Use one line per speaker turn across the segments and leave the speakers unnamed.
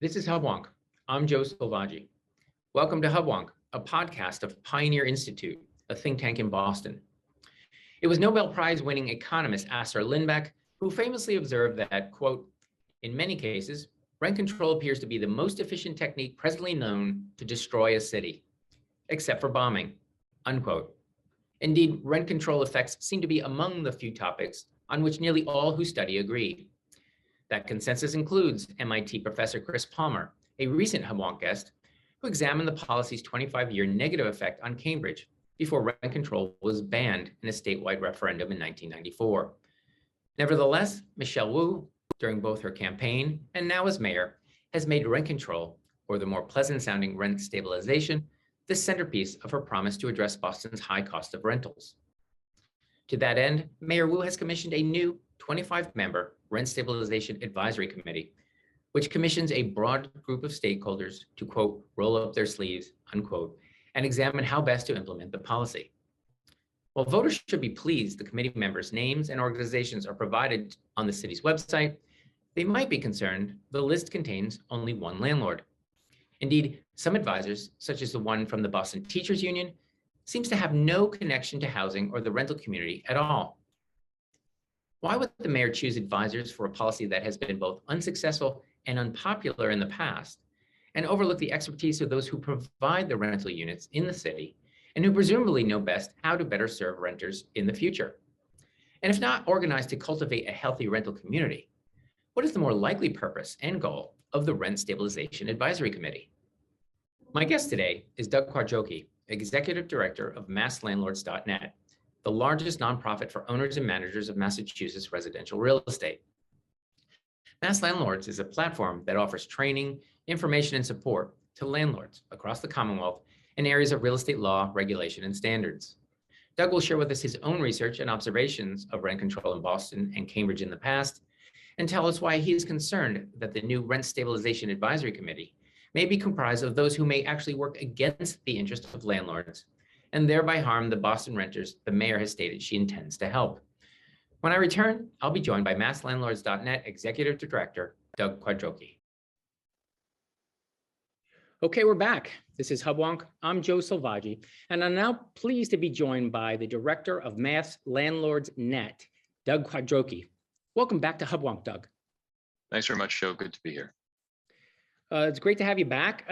This is Hubwonk. I'm Joe Selvaggi. Welcome to Hubwonk, a podcast of Pioneer Institute, a think tank in Boston. It was Nobel Prize winning economist Assar Lindbeck who famously observed that, quote, in many cases, rent control appears to be the most efficient technique presently known to destroy a city, except for bombing, unquote. Indeed, rent control effects seem to be among the few topics on which nearly all who study agree. That consensus includes MIT professor Chris Palmer, a recent Hubwonk guest, who examined the policy's 25-year negative effect on Cambridge before rent control was banned in a statewide referendum in 1994. Nevertheless, Michelle Wu, during both her campaign and now as mayor, has made rent control, or the more pleasant-sounding rent stabilization, the centerpiece of her promise to address Boston's high cost of rentals. To that end, Mayor Wu has commissioned a new 25-member Rent Stabilization Advisory Committee, which commissions a broad group of stakeholders to, quote, roll up their sleeves, unquote, and examine how best to implement the policy. While voters should be pleased the committee members' names and organizations are provided on the city's website, they might be concerned the list contains only one landlord. Indeed, some advisors, such as the one from the Boston Teachers Union, seems to have no connection to housing or the rental community at all. Why would the mayor choose advisors for a policy that has been both unsuccessful and unpopular in the past, and overlook the expertise of those who provide the rental units in the city and who presumably know best how to better serve renters in the future? And if not organized to cultivate a healthy rental community, what is the more likely purpose and goal of the Rent Stabilization Advisory Committee? My guest today is Doug Quatrocchi, Executive Director of Masslandlords.net, the largest nonprofit for owners and managers of Massachusetts residential real estate. Masslandlords is a platform that offers training, information, and support to landlords across the Commonwealth in areas of real estate law, regulation, and standards. Doug will share with us his own research and observations of rent control in Boston and Cambridge in the past, and tell us why he is concerned that the new Rent Stabilization Advisory Committee may be comprised of those who may actually work against the interests of landlords and thereby harm the Boston renters the mayor has stated she intends to help. When I return, I'll be joined by Masslandlords.net Executive Director, Doug Quatrocchi. Okay, we're back. This is Hubwonk. I'm Joe Selvaggi, and I'm now pleased to be joined by the Director of Masslandlords.net, Doug Quatrocchi. Welcome back to Hubwonk, Doug.
Thanks very much, Joe. Good to be here.
It's great to have you back.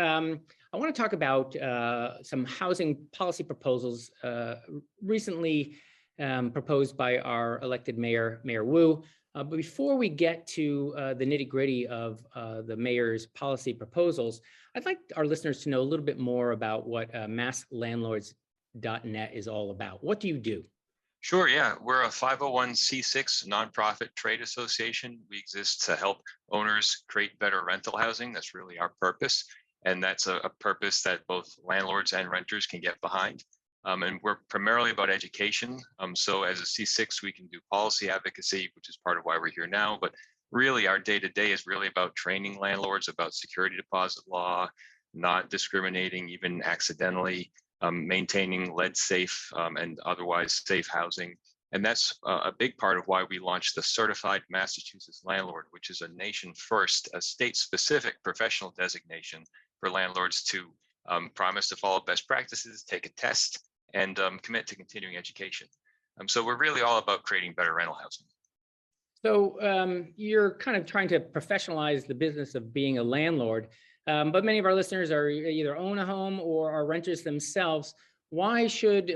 I want to talk about some housing policy proposals recently proposed by our elected mayor, Mayor Wu. But before we get to the nitty-gritty of the mayor's policy proposals, I'd like our listeners to know a little bit more about what Masslandlords.net is all about. What do you do?
Sure, yeah. We're a 501c6 nonprofit trade association. We exist to help owners create better rental housing. That's really our purpose. And that's a purpose that both landlords and renters can get behind. And we're primarily about education. So as a C6, we can do policy advocacy, which is part of why we're here now. But really, our day-to-day is really about training landlords about security deposit law, not discriminating even accidentally, maintaining lead-safe and otherwise safe housing. And that's a big part of why we launched the Certified Massachusetts Landlord, which is a nation-first, a state-specific professional designation for landlords to promise to follow best practices, take a test, and commit to continuing education. So we're really all about creating better rental housing.
So you're kind of trying to professionalize the business of being a landlord, but many of our listeners are either own a home or are renters themselves. Why should,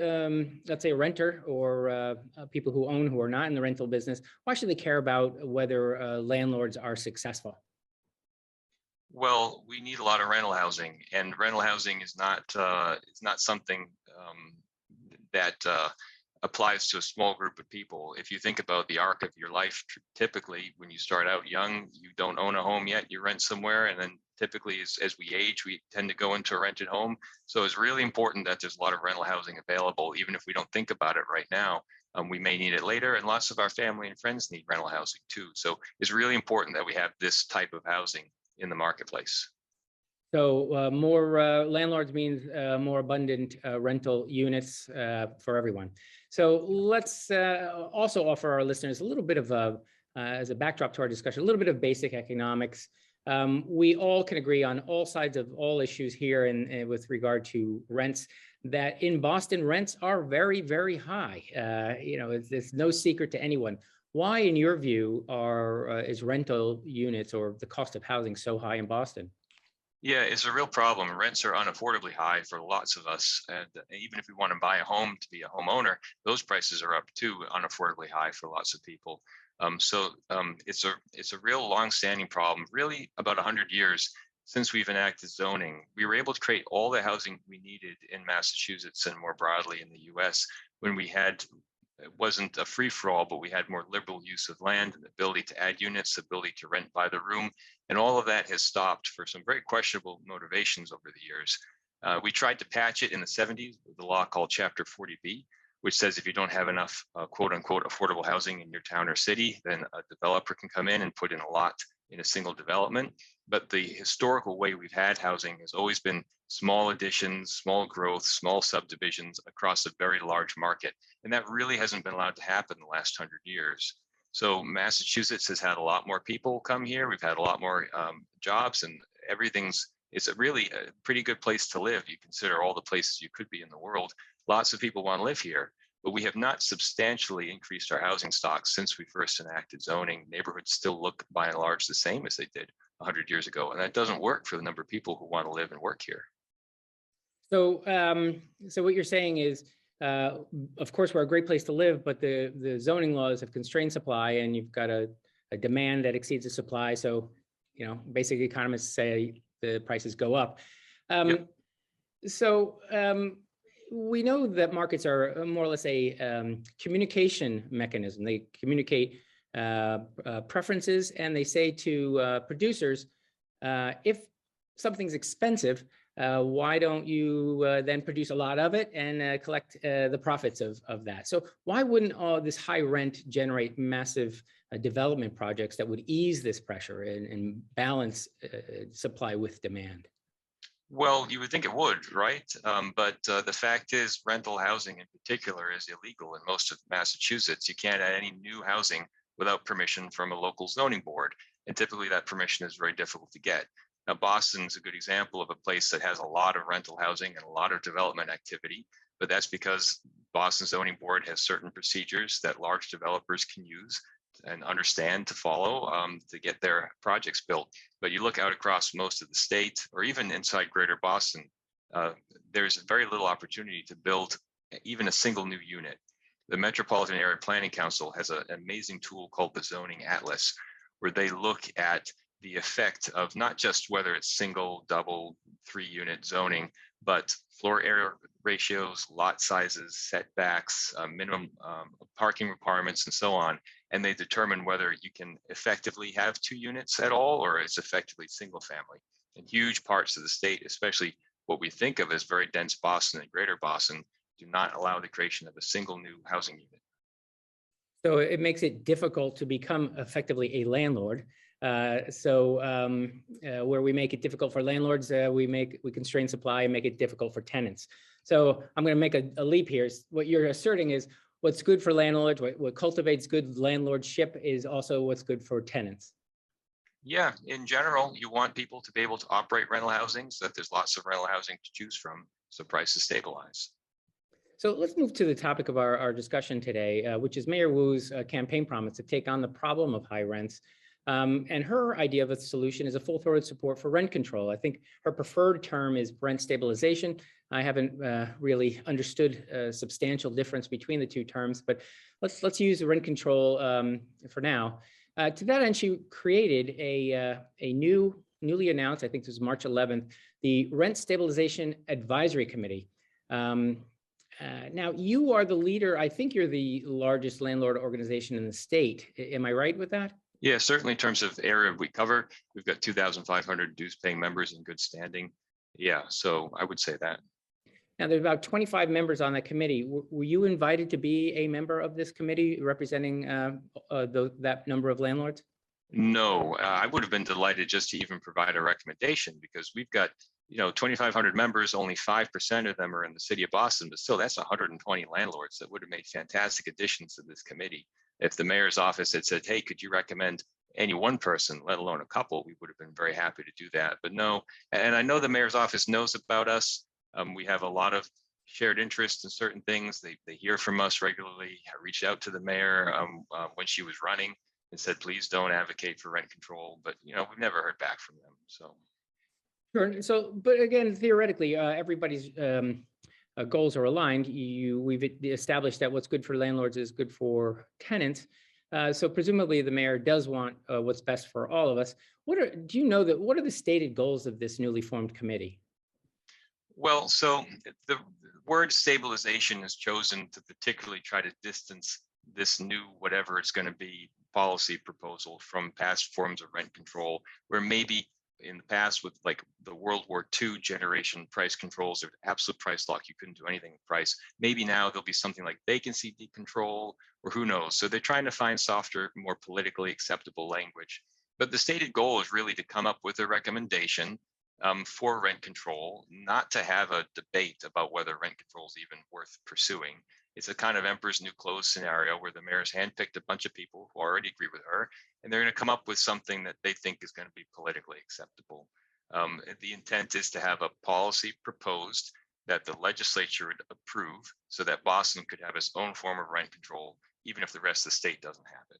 let's say, a renter or people who own who are not in the rental business, why should they care about whether landlords are successful?
Well, we need a lot of rental housing, and rental housing is not something that applies to a small group of people. If you think about the arc of your life, typically when you start out young, you don't own a home yet, you rent somewhere, and then typically as we age, we tend to go into a rented home. So it's really important that there's a lot of rental housing available, even if we don't think about it right now. We may need it later, and lots of our family and friends need rental housing too. So it's really important that we have this type of housing in the marketplace.
So more landlords means more abundant rental units for everyone. So let's also offer our listeners a little bit of, as a backdrop to our discussion, a little bit of basic economics.
We all can agree on all sides of all issues here and with regard to rents, that in Boston, rents are very, very high. It's no secret to anyone. Why, in your view, is rental units or the cost of housing so high in Boston?
Yeah, it's a real problem. Rents are unaffordably high for lots of us. And even if we want to buy a home to be a homeowner, those prices are up too, unaffordably high for lots of people. It's a real long-standing problem, really about 100 years since we've enacted zoning. We were able to create all the housing we needed in Massachusetts and more broadly in the US when it wasn't a free-for-all, but we had more liberal use of land, the ability to add units, the ability to rent by the room, and all of that has stopped for some very questionable motivations over the years. We tried to patch it in the 70s with a law called Chapter 40B, which says if you don't have enough quote unquote affordable housing in your town or city, then a developer can come in and put in a lot in a single development. But the historical way we've had housing has always been small additions, small growth, small subdivisions across a very large market. And that really hasn't been allowed to happen in the last 100 years. So Massachusetts has had a lot more people come here. We've had a lot more jobs, and it's a really a pretty good place to live. You consider all the places you could be in the world. Lots of people want to live here, but we have not substantially increased our housing stock since we first enacted zoning. Neighborhoods still look by and large the same as they did 100 years ago. And that doesn't work for the number of people who want to live and work here.
So, so what you're saying is, of course, we're a great place to live, but the zoning laws have constrained supply, and you've got a demand that exceeds the supply. So, basically, economists say the prices go up.
Yep.
So we know that markets are more or less a communication mechanism. They communicate preferences, and they say to producers, if something's expensive, why don't you then produce a lot of it and collect the profits of that? So why wouldn't all this high rent generate massive development projects that would ease this pressure and balance supply with demand?
Well, you would think it would, right? But the fact is, rental housing in particular is illegal in most of Massachusetts. You can't add any new housing without permission from a local zoning board. And typically that permission is very difficult to get. Now, Boston's a good example of a place that has a lot of rental housing and a lot of development activity, but that's because Boston zoning board has certain procedures that large developers can use and understand to follow to get their projects built. But you look out across most of the state, or even inside greater Boston, there's very little opportunity to build even a single new unit. The Metropolitan Area Planning Council has an amazing tool called the Zoning Atlas, where they look at the effect of not just whether it's single, double, 3-unit zoning, but floor area ratios, lot sizes, setbacks, minimum parking requirements, and so on. And they determine whether you can effectively have 2 units at all, or it's effectively single family. In huge parts of the state, especially what we think of as very dense Boston and greater Boston, do not allow the creation of a single new housing unit.
So it makes it difficult to become effectively a landlord. Where we make it difficult for landlords, we constrain supply and make it difficult for tenants. So I'm going to make a leap here. What you're asserting is what's good for landlords, what cultivates good landlordship is also what's good for tenants.
Yeah, in general, you want people to be able to operate rental housing so that there's lots of rental housing to choose from, so prices stabilize.
So let's move to the topic of our discussion today, which is Mayor Wu's campaign promise to take on the problem of high rents. And her idea of a solution is a full-throated support for rent control. I think her preferred term is rent stabilization. I haven't really understood a substantial difference between the two terms, but let's use rent control for now. To that end, she created a newly announced, I think this was March 11th, the Rent Stabilization Advisory Committee. Now, you are the leader. I think you're the largest landlord organization in the state. Am I right with that?
Yeah, certainly in terms of area we cover, we've got 2,500 dues paying members in good standing. Yeah, so I would say that.
Now, there's about 25 members on that committee. Were you invited to be a member of this committee representing that number of landlords?
No, I would have been delighted just to even provide a recommendation, because we've got 2,500 members, only 5% of them are in the city of Boston, but still that's 120 landlords that would have made fantastic additions to this committee. If the mayor's office had said, hey, could you recommend any one person, let alone a couple, we would have been very happy to do that. But no, and I know the mayor's office knows about us. We have a lot of shared interest in certain things. They hear from us regularly. I reached out to the mayor when she was running and said, please don't advocate for rent control. But, you know, we've never heard back from them. So.
Sure. So, but again, theoretically, everybody's goals are aligned. We've established that what's good for landlords is good for tenants. So presumably the mayor does want what's best for all of us. What are the stated goals of this newly formed committee?
Well, so the word stabilization is chosen to particularly try to distance this new, whatever it's going to be, policy proposal from past forms of rent control, where maybe in the past with like the World War II generation price controls or absolute price lock, you couldn't do anything with price. Maybe now there'll be something like vacancy decontrol, or who knows. So they're trying to find softer, more politically acceptable language. But the stated goal is really to come up with a recommendation for rent control, not to have a debate about whether rent control is even worth pursuing. It's a kind of emperor's new clothes scenario where the mayor's handpicked a bunch of people who already agree with her, and they're going to come up with something that they think is going to be politically acceptable. The intent is to have a policy proposed that the legislature would approve so that Boston could have its own form of rent control, even if the rest of the state doesn't have it.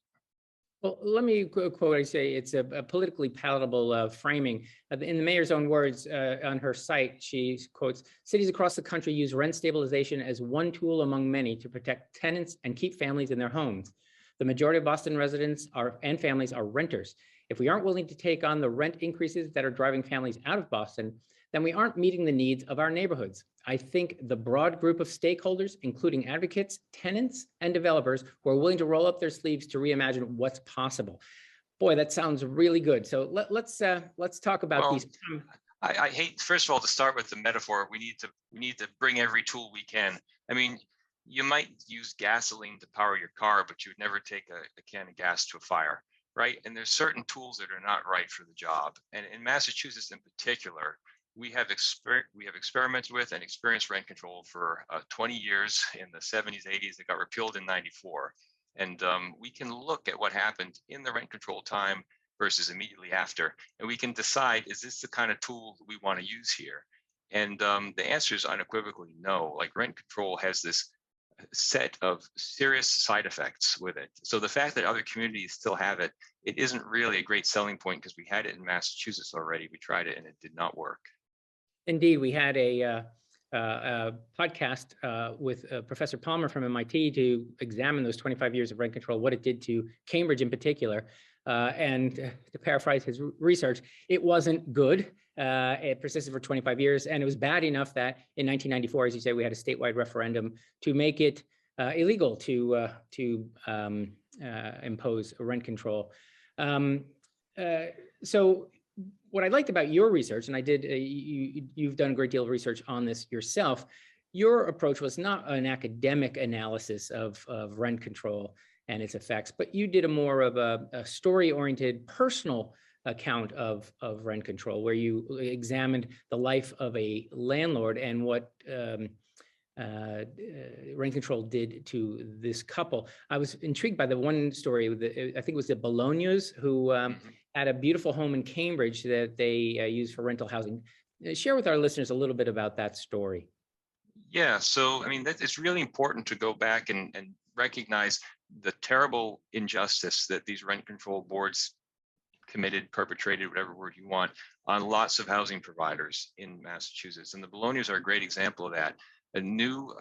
Well, let me quote, I say it's a politically palatable framing. In the mayor's own words on her site, she quotes, cities across the country use rent stabilization as one tool among many to protect tenants and keep families in their homes. The majority of Boston residents and families are renters. If we aren't willing to take on the rent increases that are driving families out of Boston, then we aren't meeting the needs of our neighborhoods. I think the broad group of stakeholders, including advocates, tenants, and developers who are willing to roll up their sleeves to reimagine what's possible. Boy, that sounds really good. So let's talk about these.
I hate, first of all, to start with the metaphor. We need to bring every tool we can. I mean, you might use gasoline to power your car, but you would never take a can of gas to a fire, right? And there's certain tools that are not right for the job. And in Massachusetts in particular, we have experimented with and experienced rent control for 20 years in the 70s, 80s. It got repealed in 94. And we can look at what happened in the rent control time versus immediately after. And we can decide, is this the kind of tool that we want to use here? And the answer is unequivocally no. Like, rent control has this set of serious side effects with it. So the fact that other communities still have it, it isn't really a great selling point because we had it in Massachusetts already. We tried it and it did not work.
Indeed, we had a podcast with Professor Palmer from MIT to examine those 25 years of rent control, what it did to Cambridge in particular. And to paraphrase his research, it wasn't good. It persisted for 25 years, and it was bad enough that in 1994, as you say, we had a statewide referendum to make it illegal to impose rent control. So what I liked about your research, and I did, you've done a great deal of research on this yourself, your approach was not an academic analysis of rent control and its effects, but you did a more of a story-oriented personal account of rent control, where you examined the life of a landlord and what rent control did to this couple. I was intrigued by the one story, I think it was the Bolognas, who had a beautiful home in Cambridge that they used for rental housing. Share with our listeners a little bit about that story.
Yeah, so I mean, it's really important to go back and recognize the terrible injustice that these rent control boards perpetrated, whatever word you want, on lots of housing providers in Massachusetts. And the Bolognas are a great example of that. A new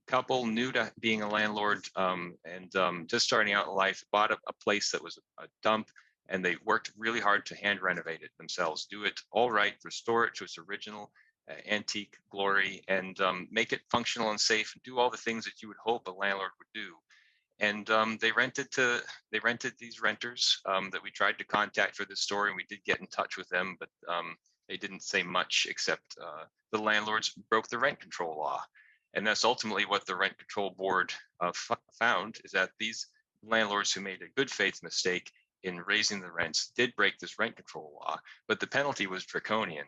couple, new to being a landlord, and just starting out in life, bought a place that was a dump, and they worked really hard to hand renovate it themselves, do it all right, restore it to its original antique glory, and make it functional and safe, and do all the things that you would hope a landlord would do. And they rented these renters that we tried to contact for this story, and we did get in touch with them, but they didn't say much except the landlords broke the rent control law. And that's ultimately what the Rent Control Board found, is that these landlords who made a good faith mistake in raising the rents did break this rent control law, but the penalty was draconian.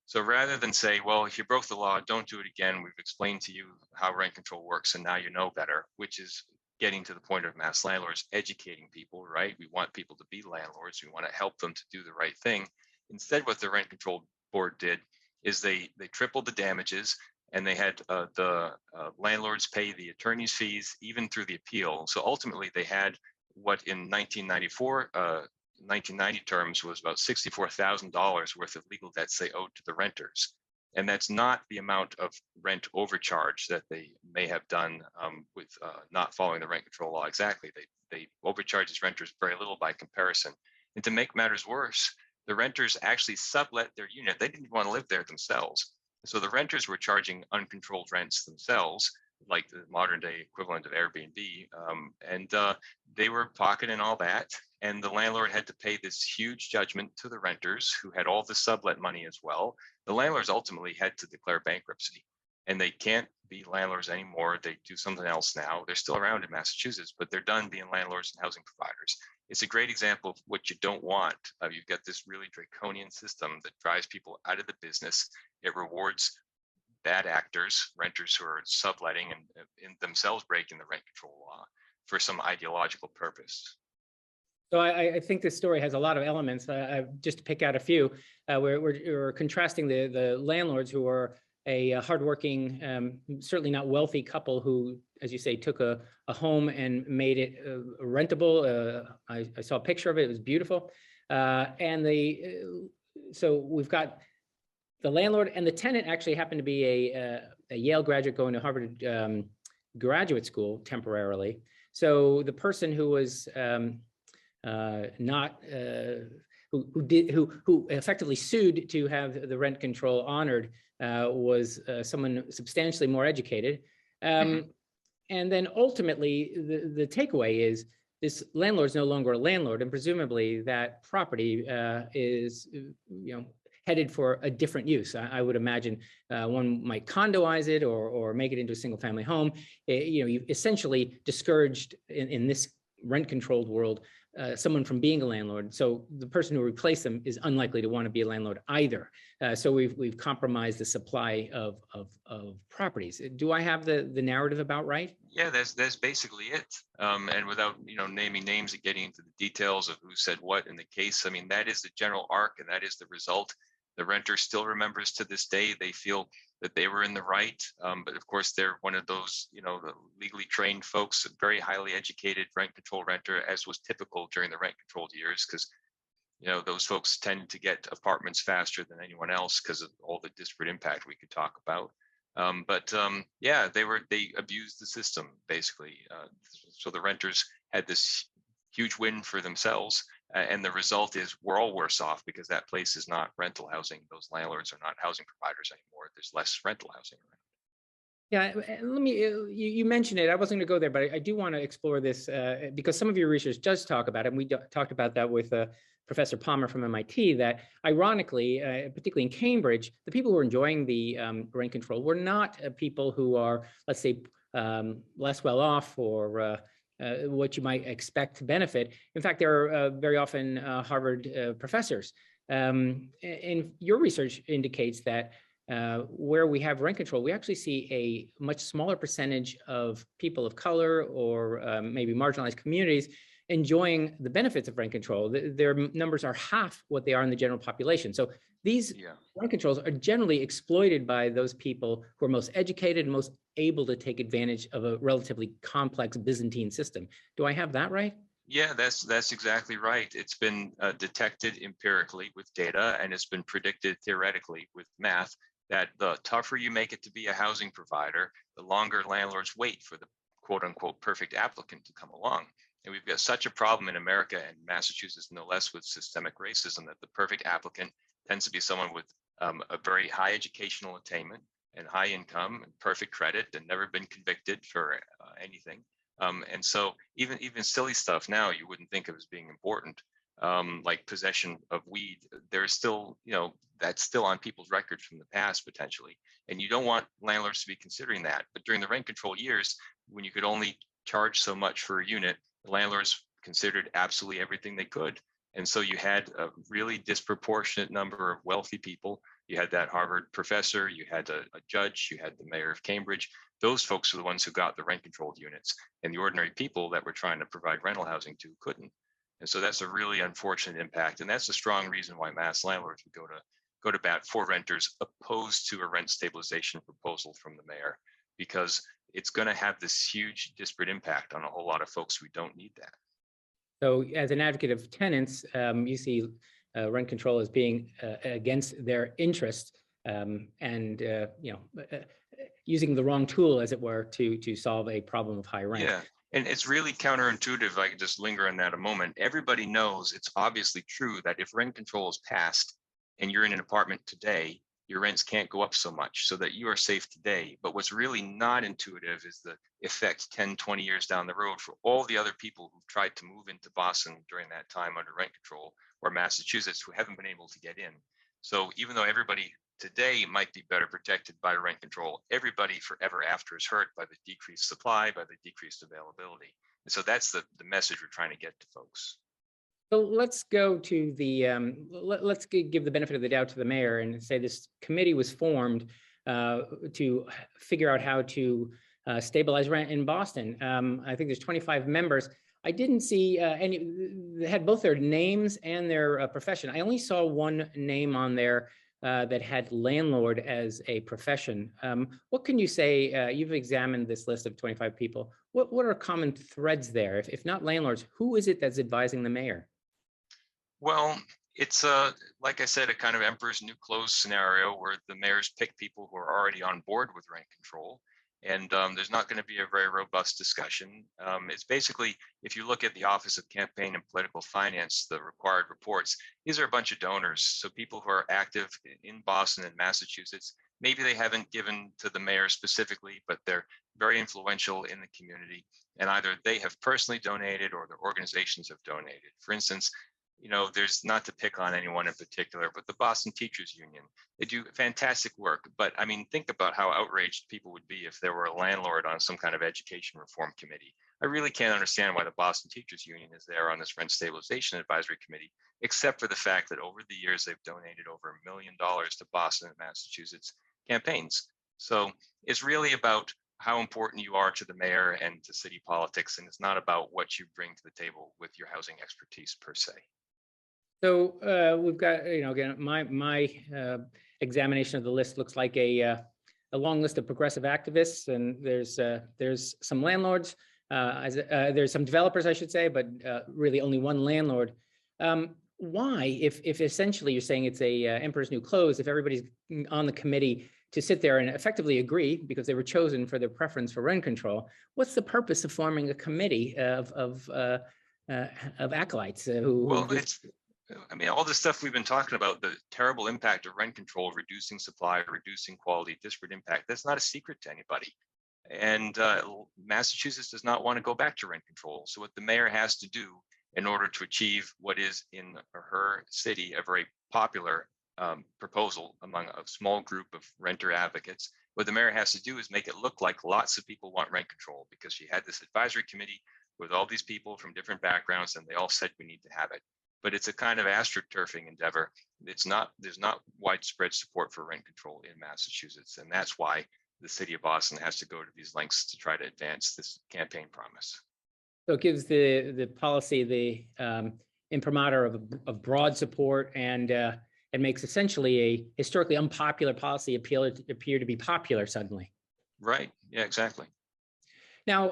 So rather than say, well, if you broke the law, don't do it again, we've explained to you how rent control works and now you know better, which is getting to the point of mass landlords educating people, right? We want people to be landlords. We want to help them to do the right thing. Instead, what the rent control board did is they tripled the damages, and they had the landlords pay the attorney's fees even through the appeal. So ultimately, they had what in 1990 terms was about $64,000 worth of legal debts they owed to the renters. And that's not the amount of rent overcharge that they may have done with not following the rent control law exactly. They overcharge these renters very little by comparison. And to make matters worse, the renters actually sublet their unit. They didn't want to live there themselves. So the renters were charging uncontrolled rents themselves, like the modern day equivalent of Airbnb. And they were pocketing all that. And the landlord had to pay this huge judgment to the renters who had all the sublet money as well. The landlords ultimately had to declare bankruptcy, and they can't be landlords anymore. They do something else now. They're still around in Massachusetts, but they're done being landlords and housing providers. It's a great example of what you don't want. You've got this really draconian system that drives people out of the business. It rewards bad actors, renters who are subletting and in themselves breaking the rent control law for some ideological purpose.
So I think this story has a lot of elements. Just to pick out a few, we're contrasting the landlords who are a hardworking, certainly not wealthy couple who, as you say, took a home and made it rentable. I saw a picture of it; it was beautiful. So we've got the landlord, and the tenant actually happened to be a Yale graduate going to Harvard graduate school temporarily. So the person who was who effectively sued to have the rent control honored was someone substantially more educated. And then ultimately, the takeaway is this landlord is no longer a landlord, and presumably that property is headed for a different use. I would imagine one might condoize it or make it into a single family home. You've essentially discouraged in this rent-controlled world someone from being a landlord. So the person who replaced them is unlikely to want to be a landlord either. So we've compromised the supply of properties. Do I have the narrative about right?
Yeah, that's basically it. And without naming names and getting into the details of who said what in the case, I mean, that is the general arc, and that is the result. The renter still remembers to this day. They feel that they were in the right, but of course they're one of those, the legally trained folks, very highly educated rent control renter, as was typical during the rent controlled years, because those folks tend to get apartments faster than anyone else because of all the disparate impact we could talk about. Yeah, they abused the system basically. So the renters had this huge win for themselves. And the result is we're all worse off because that place is not rental housing. Those landlords are not housing providers anymore. There's less rental housing around.
Yeah, let me, you mentioned it. I wasn't going to go there, but I do want to explore this because some of your research does talk about it. And we talked about that with Professor Palmer from MIT, that ironically, particularly in Cambridge, the people who are enjoying the rent control were not people who are, let's say, less well off or what you might expect to benefit. In fact, they're very often Harvard professors. And your research indicates that where we have rent control, we actually see a much smaller percentage of people of color or maybe marginalized communities enjoying the benefits of rent control. Their numbers are half what they are in the general population. So these rent controls are generally exploited by those people who are most educated and most able to take advantage of a relatively complex Byzantine system. Do I have that right?
Yeah, that's exactly right. It's been detected empirically with data, and it's been predicted theoretically with math that the tougher you make it to be a housing provider, the longer landlords wait for the quote unquote perfect applicant to come along. And we've got such a problem in America and Massachusetts, no less, with systemic racism, that the perfect applicant tends to be someone with a very high educational attainment and high income and perfect credit and never been convicted for anything. And so even silly stuff now you wouldn't think of as being important, like possession of weed. There's still, that's still on people's records from the past potentially. And you don't want landlords to be considering that. But during the rent control years, when you could only charge so much for a unit, the landlords considered absolutely everything they could. And so you had a really disproportionate number of wealthy people. You had that Harvard professor, you had a judge, you had the mayor of Cambridge. Those folks are the ones who got the rent controlled units, and the ordinary people that we're trying to provide rental housing to couldn't. And so that's a really unfortunate impact. And that's a strong reason why mass landlords would go to bat for renters opposed to a rent stabilization proposal from the mayor, because it's going to have this huge disparate impact on a whole lot of folks who don't need that.
So as an advocate of tenants, you see rent control as being against their interest and using the wrong tool, as it were, to solve a problem of high rent.
Yeah, and it's really counterintuitive. If I could just linger on that a moment. Everybody knows it's obviously true that if rent control is passed and you're in an apartment today, your rents can't go up so much, so that you are safe today. But what's really not intuitive is the effect 10, 20 years down the road for all the other people who've tried to move into Boston during that time under rent control, or Massachusetts, who haven't been able to get in. So even though everybody today might be better protected by rent control, everybody forever after is hurt by the decreased supply, by the decreased availability. And so that's the message we're trying to get to folks.
So let's go to the, let's give the benefit of the doubt to the mayor and say this committee was formed to figure out how to stabilize rent in Boston. I think there's 25 members. I didn't see any, they had both their names and their profession. I only saw one name on there that had landlord as a profession. What can you say? You've examined this list of 25 people. What are common threads there? If not landlords, who is it that's advising the mayor?
Well, it's like I said, a kind of emperor's new clothes scenario where the mayors pick people who are already on board with rent control. And there's not going to be a very robust discussion. It's basically, if you look at the Office of Campaign and Political Finance, the required reports, these are a bunch of donors. So people who are active in Boston and Massachusetts, maybe they haven't given to the mayor specifically, but they're very influential in the community. And either they have personally donated or their organizations have donated. For instance, there's, not to pick on anyone in particular, but the Boston Teachers Union, they do fantastic work. But I mean, think about how outraged people would be if there were a landlord on some kind of education reform committee. I really can't understand why the Boston Teachers Union is there on this Rent Stabilization Advisory Committee, except for the fact that over the years, they've donated over $1 million to Boston and Massachusetts campaigns. So it's really about how important you are to the mayor and to city politics. And it's not about what you bring to the table with your housing expertise per se.
So we've got, again, my examination of the list looks like a long list of progressive activists, and there's some landlords, there's some developers, I should say, but really only one landlord. Why, if essentially you're saying it's a emperor's new clothes, if everybody's on the committee to sit there and effectively agree because they were chosen for their preference for rent control, what's the purpose of forming a committee of acolytes
I mean, all the stuff we've been talking about, the terrible impact of rent control, reducing supply, reducing quality, disparate impact, that's not a secret to anybody. And Massachusetts does not want to go back to rent control. So what the mayor has to do in order to achieve what is in her city a very popular proposal among a small group of renter advocates, what the mayor has to do is make it look like lots of people want rent control, because she had this advisory committee with all these people from different backgrounds, and they all said we need to have it. But it's a kind of astroturfing endeavor. There's not widespread support for rent control in Massachusetts. And that's why the city of Boston has to go to these lengths to try to advance this campaign promise.
So it gives the policy the imprimatur of broad support, and it makes essentially a historically unpopular policy appear to be popular suddenly.
Right. Yeah, exactly.
Now,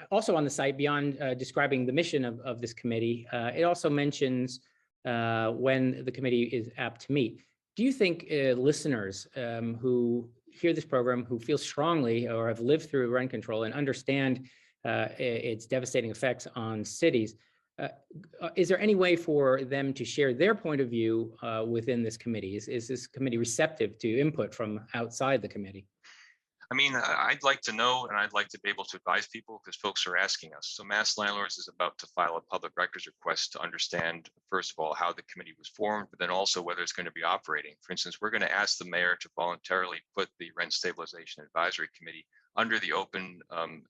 also on the site, beyond describing the mission of this committee, it also mentions when the committee is apt to meet. Do you think listeners who hear this program, who feel strongly or have lived through rent control and understand its devastating effects on cities, is there any way for them to share their point of view within this committee? Is this committee receptive to input from outside the committee?
I mean, I'd like to know, and I'd like to be able to advise people because folks are asking us. So Masslandlords is about to file a public records request to understand, first of all, how the committee was formed, but then also whether it's going to be operating. For instance, we're going to ask the mayor to voluntarily put the Rent Stabilization Advisory Committee under the open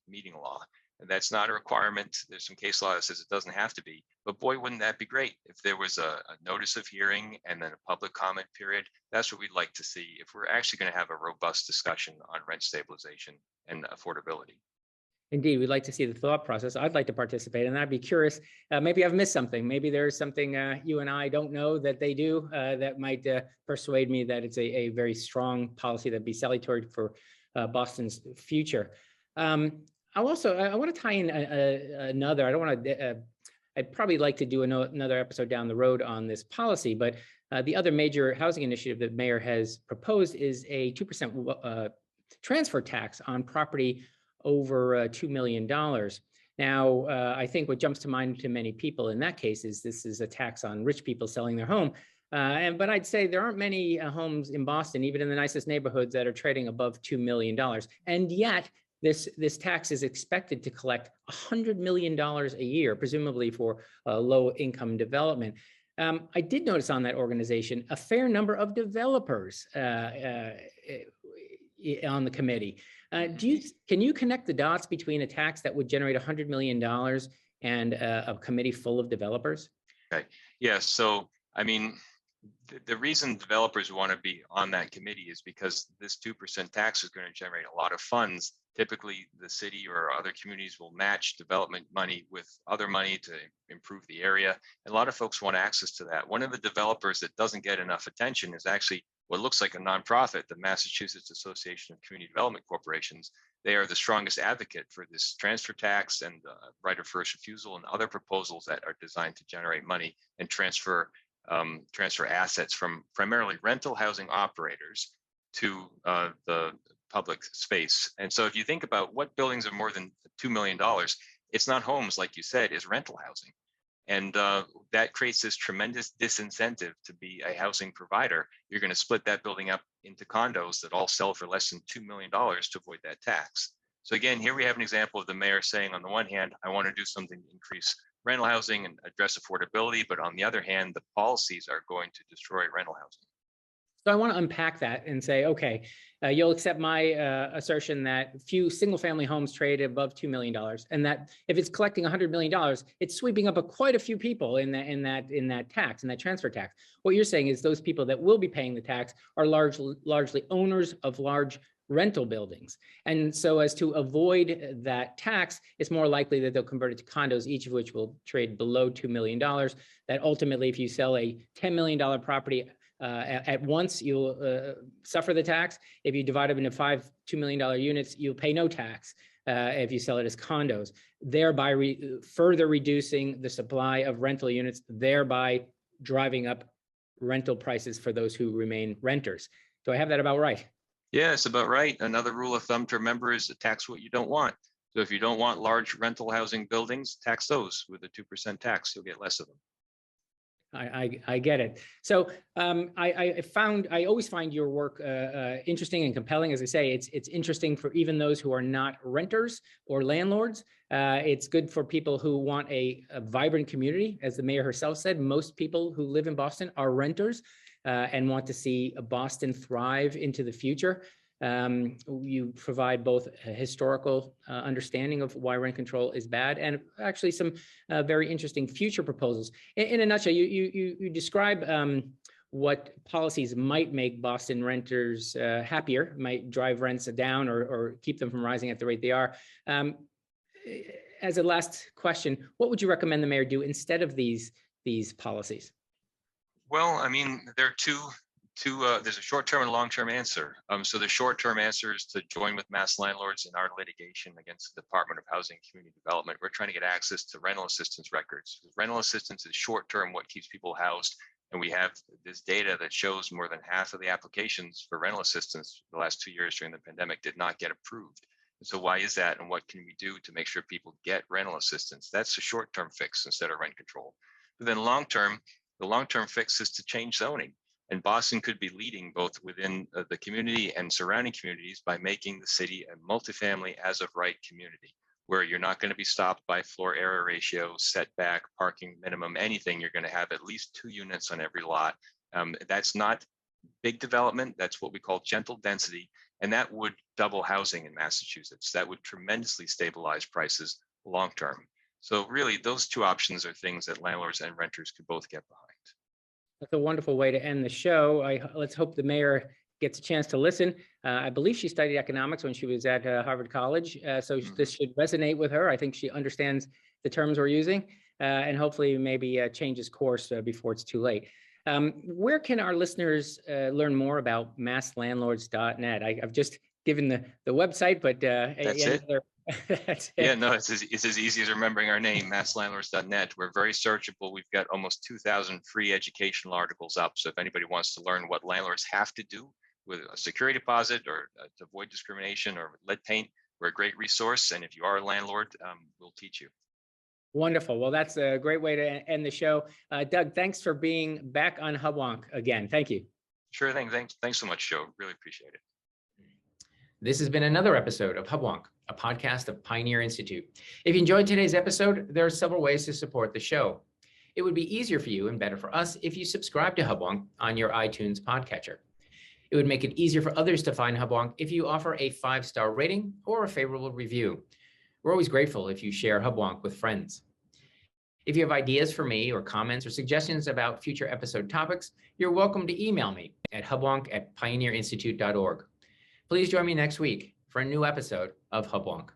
meeting law. That's not a requirement. There's some case law that says it doesn't have to be, but boy, wouldn't that be great if there was a notice of hearing and then a public comment period. That's what we'd like to see if we're actually going to have a robust discussion on rent stabilization and affordability.
Indeed, we'd like to see the thought process. I'd like to participate, and I'd be curious. Maybe I've missed something. Maybe there's something you and I don't know that they do that might persuade me that it's a very strong policy that'd be salutary for Boston's future. I want to tie in another. I don't want to. I'd probably like to do another episode down the road on this policy, but the other major housing initiative that Mayor has proposed is a 2% transfer tax on property over $2 million. Now, I think what jumps to mind to many people in that case is this is a tax on rich people selling their home. But I'd say there aren't many homes in Boston, even in the nicest neighborhoods, that are trading above $2 million. And yet, this tax is expected to collect $100 million a year, presumably for low-income development. I did notice on that organization a fair number of developers on the committee. Can you connect the dots between a tax that would generate $100 million and a committee full of developers?
Okay. Yeah. So, I mean, the reason developers want to be on that committee is because this 2% tax is going to generate a lot of funds. Typically, the city or other communities will match development money with other money to improve the area. And a lot of folks want access to that. One of the developers that doesn't get enough attention is actually what looks like a nonprofit, the Massachusetts Association of Community Development Corporations. They are the strongest advocate for this transfer tax and right of first refusal and other proposals that are designed to generate money and transfer assets from primarily rental housing operators to the public space. And so if you think about what buildings are more than $2 million, it's not homes, like you said, it's rental housing. And that creates this tremendous disincentive to be a housing provider. You're going to split that building up into condos that all sell for less than $2 million to avoid that tax. So again, here we have an example of the mayor saying, on the one hand, I want to do something to increase rental housing and address affordability, but on the other hand, the policies are going to destroy rental housing.
So I want to unpack that and say, okay, you'll accept my assertion that few single-family homes trade above $2 million, and that if it's collecting $100 million, it's sweeping up quite a few people in that tax, in that transfer tax. What you're saying is those people that will be paying the tax are largely owners of large rental buildings. And so as to avoid that tax, it's more likely that they'll convert it to condos, each of which will trade below $2 million. That ultimately, if you sell a $10 million property at once, you'll suffer the tax. If you divide them into 5 $2 million units, you'll pay no tax if you sell it as condos, thereby further reducing the supply of rental units, thereby driving up rental prices for those who remain renters. Do I have that about right?
Yeah, it's about right. Another rule of thumb to remember is to tax what you don't want. So if you don't want large rental housing buildings, tax those with a 2% tax. You'll get less of them.
I get it. So I always find your work interesting and compelling. As I say, it's interesting for even those who are not renters or landlords. It's good for people who want a vibrant community. As the mayor herself said, most people who live in Boston are renters and want to see Boston thrive into the future. You provide both a historical understanding of why rent control is bad and actually some very interesting future proposals. In a nutshell, you describe what policies might make Boston renters happier, might drive rents down or keep them from rising at the rate they are. As a last question, what would you recommend the mayor do instead of these policies?
Well, I mean, there are two there's a short-term and long-term answer. So the short-term answer is to join with Masslandlords in our litigation against the Department of Housing and Community Development. We're trying to get access to rental assistance records. Rental assistance is short-term, what keeps people housed. And we have this data that shows more than half of the applications for rental assistance the last 2 years during the pandemic did not get approved. And so why is that? And what can we do to make sure people get rental assistance? That's a short-term fix instead of rent control. But then long-term, the long-term fix is to change zoning. And Boston could be leading both within the community and surrounding communities by making the city a multifamily as of right community, where you're not going to be stopped by floor area ratio, setback, parking minimum, anything. You're going to have at least 2 units on every lot. That's not big development. That's what we call gentle density. And that would double housing in Massachusetts. That would tremendously stabilize prices long-term. So really, those two options are things that landlords and renters could both get behind.
That's a wonderful way to end the show. Let's hope the mayor gets a chance to listen. I believe she studied economics when she was at Harvard College, so this should resonate with her. I think she understands the terms we're using, and hopefully maybe changes course before it's too late. Where can our listeners learn more about masslandlords.net? I've just given the website, but
That's it.
That's it.
Yeah, no, it's as easy as remembering our name, masslandlords.net. We're very searchable. We've got almost 2,000 free educational articles up. So if anybody wants to learn what landlords have to do with a security deposit or to avoid discrimination or lead paint, we're a great resource. And if you are a landlord, we'll teach you.
Wonderful. Well, that's a great way to end the show. Doug, thanks for being back on Hubwonk again. Thank you.
Sure thing. Thanks so much, Joe. Really appreciate it.
This has been another episode of Hubwonk, a podcast of Pioneer Institute. If you enjoyed today's episode, there are several ways to support the show. It would be easier for you and better for us if you subscribe to Hubwonk on your iTunes podcatcher. It would make it easier for others to find Hubwonk if you offer a 5-star rating or a favorable review. We're always grateful if you share Hubwonk with friends. If you have ideas for me or comments or suggestions about future episode topics, you're welcome to email me at hubwonk@pioneerinstitute.org. Please join me next week for a new episode of Hubwonk.